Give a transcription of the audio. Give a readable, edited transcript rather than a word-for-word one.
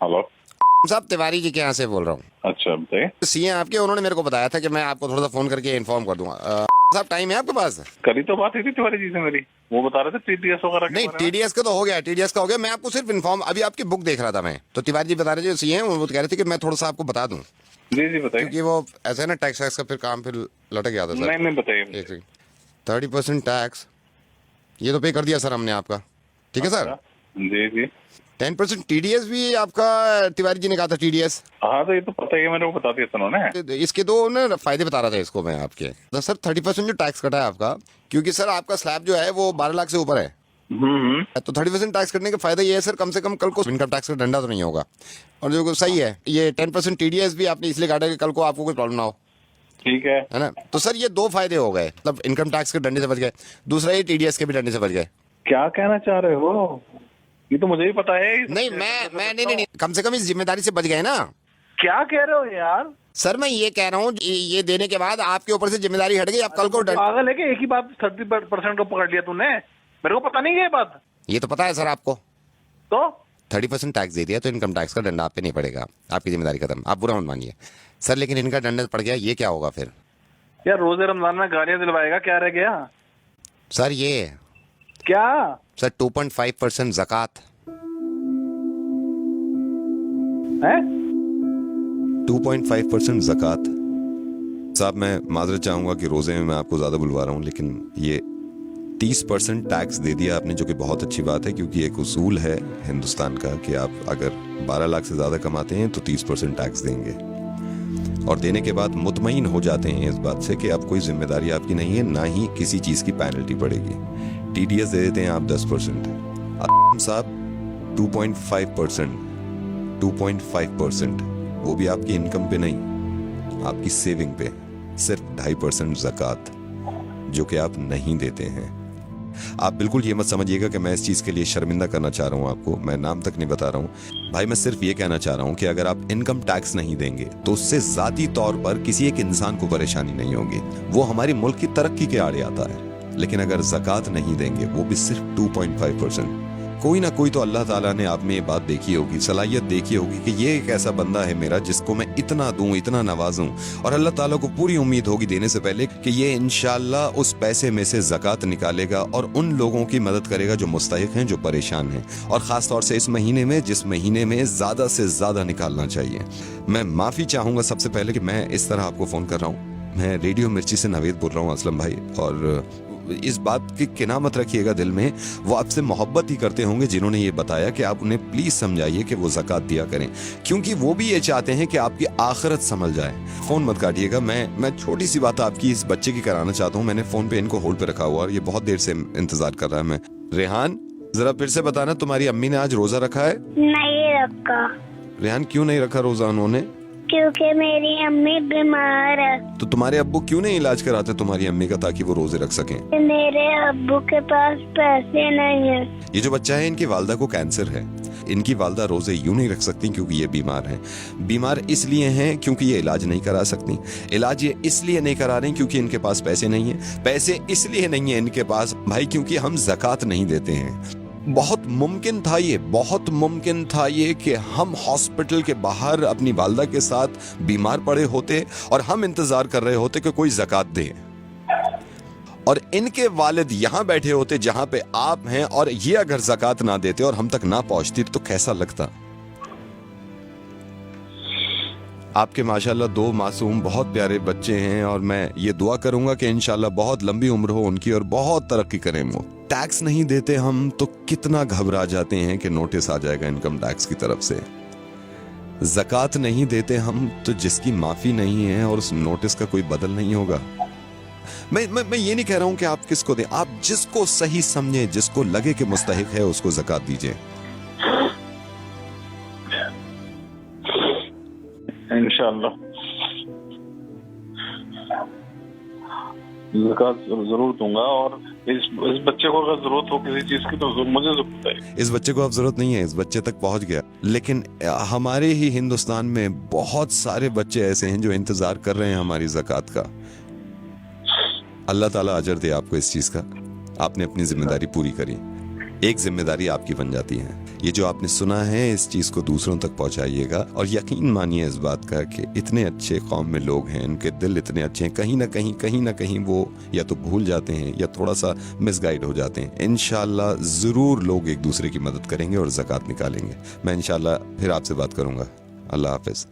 Hello साहब तिवारी जी के यहाँ से बोल रहा हूँ। अच्छा बताइए। सीए आपके, उन्होंने मेरे को बताया था कि मैं आपको थोड़ा सा फोन करके इन्फॉर्म कर दूंगा। साहब टाइम है आपके पास? करी तो बात हुई थी तिवारी जी से मेरी, वो बता रहे थे टीडीएस वगैरह के नहीं, बारे में। टीडीएस का तो हो गया, टीडीएस का हो गया। मैं आपको सिर्फ इन्फॉर्म, अभी आपकी बुक देख रहा था मैं, तो तिवारी जी बता रहे थे सीए, वो कह रहे थे कि मैं थोड़ा सा आपको बता दूं, जी जी बताइए। क्योंकि वो ऐसा है ना, टैक्स वैक्स का फिर काम फिर लटक गया था सर। नहीं बताइए। एक सेकंड, 30% टैक्स ये तो पे कर दिया सर हमने आपका, ठीक है सर। अच्छा, जी जी। 10% टीडीएस भी आपका, तिवारी जी ने कहा था टीडीएस। हाँ तो ये तो पता ही है, मेरे को बता दिया था उन्होंने। इसके दो ना फायदे बता रहा था इसको मैं आपके। तो सर 30% जो टैक्स कटा है आपका, क्योंकि सर आपका स्लैब जो है वो 12 लाख से ऊपर है, तो 30% टैक्स कटने का फायदा ये है सर, कम से कम कल को इनकम टैक्स का डंडा तो नहीं होगा। और जो सही है, ये 10% टीडीएस भी आपने इसलिए काटा कि कल को आपको कोई प्रॉब्लम ना हो, ठीक है। है ना। तो सर ये दो फायदे हो गए, मतलब इनकम टैक्स के डंडे से बच गए, दूसरा ये टीडीएस के भी डंडे से बच गए। क्या कहना चाह रहे हो? ये तो मुझे ही पता है। नहीं मैं नहीं, कम से कम इस जिम्मेदारी से बच गए ना। क्या कह रहे हो यार? सर मैं ये कह रहा हूँ, ये देने के बाद आपके ऊपर से जिम्मेदारी हट गई, आप कल को पागल है कि एक ही बात 30% को पकड़ लिया तूने? मेरे को पता नहीं है ये बात। ये तो पता है सर आपको। तो 30% टैक्स दे दिया तो इनकम टैक्स का डंडा आप पे नहीं पड़ेगा, आपकी जिम्मेदारी खत्म, आप बुरा मत मानिए सर। लेकिन इनका डंडा पड़ गया, ये क्या होगा फिर? यार रोजे रमजान में गालियां दिलवाएगा, क्या रह गया? सर ये क्या? सर 2.5% ज़कात है? 2.5% ज़कात। साहब मैं माजरत चाहूँगा कि रोज़े में मैं आपको ज़्यादा बुलवा रहा हूँ, लेकिन ये 30% टैक्स दे दिया आपने, जो कि बहुत अच्छी बात है, क्योंकि एक उसूल है हिंदुस्तान का कि आप अगर 12 लाख से ज़्यादा कमाते हैं तो 30% टैक्स देंगे, और देने के बाद मुतमईन हो जाते हैं इस बात से कि अब कोई जिम्मेदारी आपकी नहीं है, ना ही किसी चीज़ की पेनल्टी पड़ेगी। टीडीएस दे देते हैं आप 10%, साहब 2.5%, वो भी आपकी इनकम पे नहीं, आपकी सेविंग पे, सिर्फ 2.5% ज़कात, जो कि आप नहीं देते हैं। आप बिल्कुल ये मत समझिएगा कि मैं इस चीज़ के लिए शर्मिंदा करना चाह रहा हूँ आपको, मैं नाम तक नहीं बता रहा हूँ भाई। मैं सिर्फ ये कहना चाह रहा हूँ कि अगर आप इनकम टैक्स नहीं देंगे तो उससे ज़ाती तौर पर किसी एक इंसान को परेशानी नहीं होगी, वो हमारी मुल्क की तरक्की के आड़े आता है। लेकिन अगर ज़कात नहीं देंगे, वो भी सिर्फ 2.5%, कोई ना कोई तो अल्लाह ताला ने आप में ये बात देखी होगी, सलाहियत देखी होगी कि ये एक ऐसा बंदा है मेरा जिसको मैं इतना दूं, इतना नवाजूं, और अल्लाह ताला को पूरी उम्मीद होगी देने से पहले कि ये इंशाल्लाह उस पैसे में से ज़कात निकालेगा और उन लोगों की मदद करेगा जो मुस्तहिक हैं, जो परेशान हैं, और ख़ास तौर से इस महीने में, जिस महीने में ज़्यादा से ज़्यादा निकालना चाहिए। मैं माफ़ी चाहूँगा सबसे पहले कि मैं इस तरह आपको फ़ोन कर रहा हूँ। मैं रेडियो मिर्ची से नवेद बोल रहा हूँ असलम भाई, और इस बात की किना मत रखिएगा दिल में, वो आपसे मोहब्बत ही करते होंगे जिन्होंने ये बताया कि आप उन्हें प्लीज समझाइए कि वो ज़कात दिया करें, क्योंकि वो भी ये चाहते हैं कि आपकी आखिरत संभल जाए। फोन मत काटिएगा, मैं छोटी सी बात आपकी इस बच्चे की कराना चाहता हूँ। मैंने फोन पे इनको होल्ड पे रखा हुआ और ये बहुत देर से इंतजार कर रहा है। मैं रेहान, जरा फिर से बताना, तुम्हारी अम्मी ने आज रोजा रखा है? नहीं रखा। रेहान क्यों नहीं रखा रोजा उन्होंने? क्योंकि मेरी अम्मी बीमार है। तो तुम्हारे अब्बू क्यों नहीं इलाज कराते तुम्हारी अम्मी का, ताकि वो रोजे रख सकें? मेरे अब्बू के पास पैसे नहीं है। ये जो बच्चा है, इनकी वालदा को कैंसर है। इनकी वालदा रोजे यूं नहीं रख सकती क्योंकि ये बीमार हैं। बीमार इसलिए हैं क्योंकि ये इलाज नहीं करा सकती। इलाज ये इसलिए नहीं करा रही क्योंकि इनके पास पैसे नहीं है। पैसे इसलिए नहीं है इनके पास भाई क्योंकि हम ज़कात नहीं देते हैं। बहुत मुमकिन था ये कि हम हॉस्पिटल के बाहर अपनी वालदा के साथ बीमार पड़े होते और हम इंतजार कर रहे होते कि कोई ज़कात दे, और इनके वालिद यहां बैठे होते जहां पे आप हैं, और ये अगर ज़कात ना देते और हम तक ना पहुंचती तो कैसा लगता? आपके माशाल्लाह 2 मासूम बहुत प्यारे बच्चे हैं, और मैं ये दुआ करूंगा कि इंशाल्लाह बहुत लंबी उम्र हो उनकी और बहुत तरक्की करें वो। टैक्स नहीं देते हम तो कितना घबरा जाते हैं कि नोटिस आ जाएगा इनकम टैक्स की तरफ से। ज़कात नहीं देते हम तो जिसकी माफी नहीं है और उस नोटिस का कोई बदल नहीं होगा। मैं ये नहीं कह रहा हूं कि आप किसको दें, आप जिसको सही समझे, जिसको लगे कि मुस्तहिक है, उसको ज़कात दीजिए। इंशाल्लाह ज़कात जरूर दूंगा, और इस बच्चे को अगर जरूरत हो किसी चीज की तो मुझे जरूरत है। इस बच्चे को अब जरूरत नहीं है, इस बच्चे तक पहुंच गया। लेकिन हमारे ही हिंदुस्तान में बहुत सारे बच्चे ऐसे हैं जो इंतजार कर रहे हैं हमारी ज़कात का। अल्लाह ताला अजर दे आपको इस चीज का। आपने अपनी जिम्मेदारी पूरी करी, एक जिम्मेदारी आपकी बन जाती है। ये जो आपने सुना है इस चीज़ को दूसरों तक पहुंचाइएगा और यकीन मानिए इस बात का कि इतने अच्छे कौम में लोग हैं, उनके दिल इतने अच्छे हैं, कहीं ना कहीं वो या तो भूल जाते हैं या थोड़ा सा मिसगाइड हो जाते हैं। इंशाल्लाह ज़रूर लोग एक दूसरे की मदद करेंगे और ज़कात निकालेंगे। मैं इंशाल्लाह फिर आपसे बात करूँगा। अल्लाह हाफिज़।